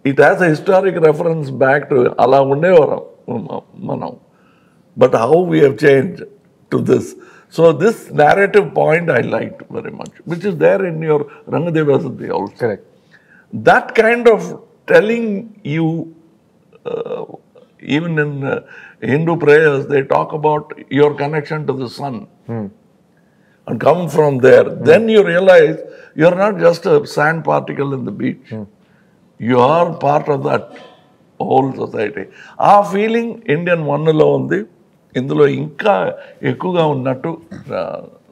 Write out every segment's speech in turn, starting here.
It has a historic reference back to అలా ఉండేవారం మనం. But how we have changed to this. So this narrative point I liked very much, which is there in your Rangadevasati also. Correct. That kind of telling you, even in Hindu prayers, they talk about your connection to the sun. And come from there. Then you realize you're not just a sand particle in the beach. You are part of that whole society. ఆ feeling Indian వన్లో ఉంది, ఇందులో ఇంకా ఎక్కువగా ఉన్నట్టు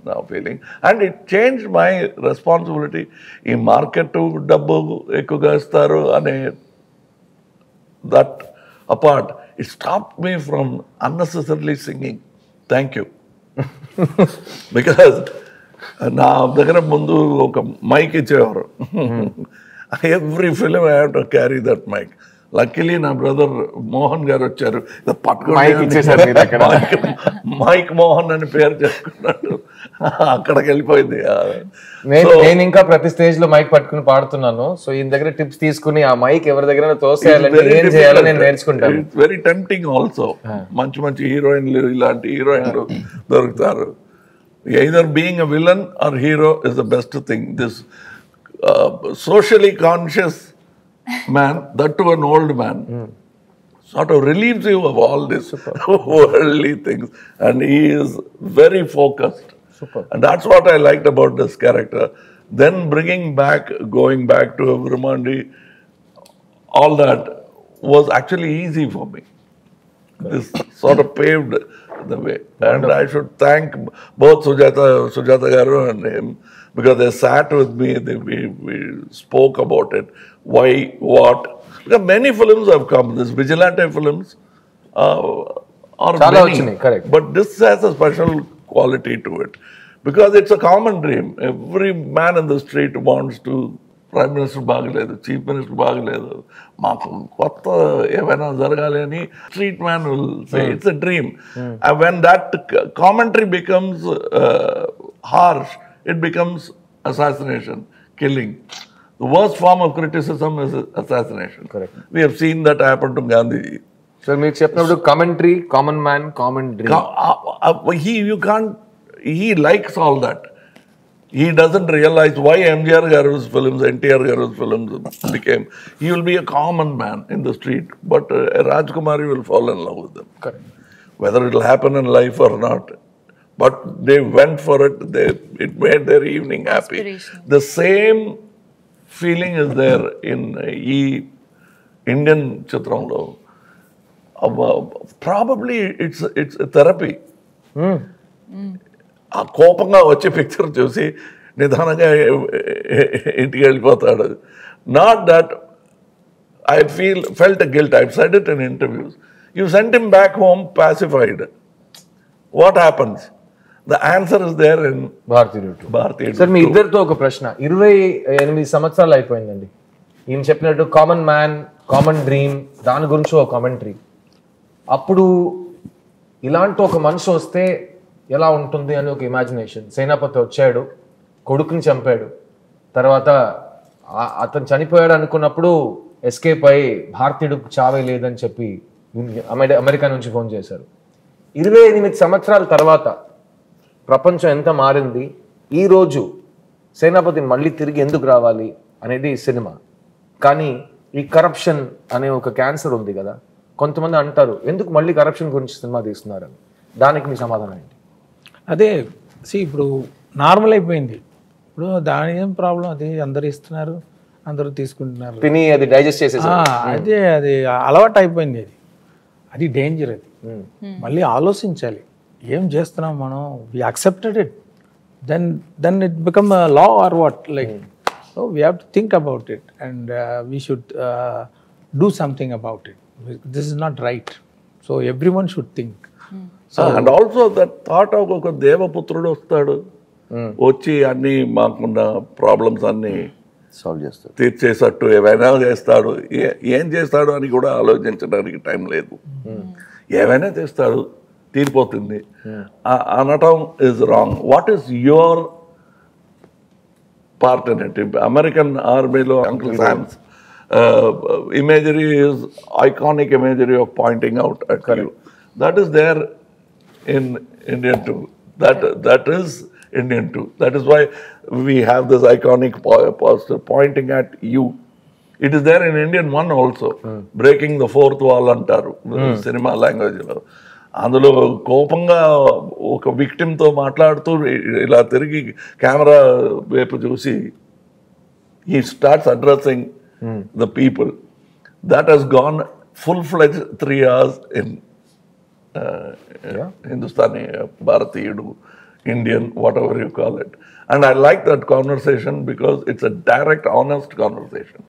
నా feeling. And it change my responsibility. ఈ market డబ్బు ఎక్కువగా ఇస్తారు అనే that apart, it stop me from unnecessarily singing. Thank you. Because నా దగ్గర ముందు ఒక మైక్ ఇచ్చేవారు. Every film I have to carry that mic. Luckily నా బ్రదర్ మోహన్ గారు వచ్చారు, మైక్ మోహన్ అని పేరు చెప్పుకున్నట్టు అక్కడికి వెళ్ళిపోయింది. నేను ఇంకా ప్రతి స్టేజ్ లో మైక్ పట్టుకుని పాడుతున్నాను. సో ఈయన దగ్గర టిప్స్ తీసుకుని ఆ మైక్ ఎవరి దగ్గర తోసేయాలంటే ఏం చేయాలో నేను నేర్చుకుంటాను. It's very tempting also. మంచి మంచి హీరోయిన్లు, ఇలాంటి హీరోయిన్లు దొరుకుతారు. Either being a villain or hero is the best thing. This socially conscious man, that to an old man, sort of relieves you of all this worldly things, and he is very focused. Super. And that's what I liked about this character. Then going back to Viramandi, all that was actually easy for me. This sort of paved the way. And I should thank both Sujata Garu and him, because they sat with me, we spoke about it, why, what. Because many films have come, these vigilante films are many, correct. but this has a special quality to it, because it's a common dream. Every man in the street wants to, prime minister బాగలేదు, chief minister బాగలేదు, మాకు కొత్త ఏమైనా జరగాలి అని street man will say it's a dream. When that commentary becomes harsh, it becomes assassination, killing. The worst form of criticism is assassination. Correct. We have seen that happen to Gandhi. So మీరు చెప్పినప్పుడు commentary, common man, common dream. He likes all that. He doesn't realize why MGR Garu's films, NTR Garu's films became. He will be a common man in the street, but Rajkumari will fall in love with them. Correct. Whether it will happen in life or not. But they went for it. It made their evening happy. The same feeling is there in Indian Chitramlo. Probably it's a therapy. ఆ కోపంగా వచ్చే picture చూసి నిదానంగా ఇంటికి వెళ్ళిపోతాడు. Not that I felt a guilt. I've said it in interviews. You sent him back home pacified. What happens? The answer is there in Bharatiya. Sir మీ ఇద్దరితో ఒక ప్రశ్న. 28 సంవత్సరాలు అయిపోయిందండి. ఈయన చెప్పినట్టు కామన్ మ్యాన్, కామన్ డ్రీమ్, దాని గురించి ఒక కామెంటరీ. అప్పుడు ఇలాంటి ఒక మనిషి వస్తే ఎలా ఉంటుంది అని ఒక ఇమాజినేషన్. సేనాపతి వచ్చాడు, కొడుకుని చంపాడు, తర్వాత అతను చనిపోయాడు అనుకున్నప్పుడు ఎస్కేప్ అయ్యి భారతీయుడికి చావే లేదని చెప్పి అమెరికా నుంచి ఫోన్ చేశారు. 28 సంవత్సరాల తర్వాత ప్రపంచం ఎంత మారింది, ఈరోజు సేనాపతి మళ్ళీ తిరిగి ఎందుకు రావాలి అనేది సినిమా. కానీ ఈ కరప్షన్ అనే ఒక క్యాన్సర్ ఉంది కదా, కొంతమంది అంటారు ఎందుకు మళ్ళీ కరప్షన్ గురించి సినిమా తీస్తున్నారని. దానికి మీ సమాధానం ఏంటి? అదే ఇప్పుడు నార్మల్ అయిపోయింది. ఇప్పుడు దాని ఏం ప్రాబ్లం, అది అందరు ఇస్తున్నారు, అందరూ తీసుకుంటున్నారు, తిని అది డైజెస్ట్ చేసేసి అదే అది అలవాటు అయిపోయింది. అది డేంజర్. అది మళ్ళీ ఆలోచించాలి, ఏం చేస్తున్నాం మనం. We accepted it, then it become a law or what, like so we have to think about it and we should do something about it. This is not right. So everyone should think. And also that thought of ఒక దేవపుత్రుడు వస్తాడు, వచ్చి అన్ని మాకున్న problems అన్ని solve చేస్తాడు, తీర్చేసట్టు ఏమైనా చేస్తాడు. ఏం చేస్తాడు అని కూడా ఆలోచించడానికి టైం లేదు. ఏమైనా చేస్తాడు, తీరిపోతుంది అనటం is wrong. What is your part in it? American ఆర్మీలో uncle శామ్స్ imagery is iconic imagery of pointing out at you. That is there in Indian too. That is Indian too. That is why we have this iconic poster pointing at you. It is there in Indian one also. Breaking the fourth wall antaru cinema language lo. అందులో కోపంగా ఒక విక్టిమ్తో మాట్లాడుతూ ఇలా తిరిగి camera వైపు చూసి he starts addressing the people. That has gone full-fledged 3 hours in Hindustani, Bharatiyudu, Indian, whatever you call it. And I like that conversation because it's a direct, honest conversation.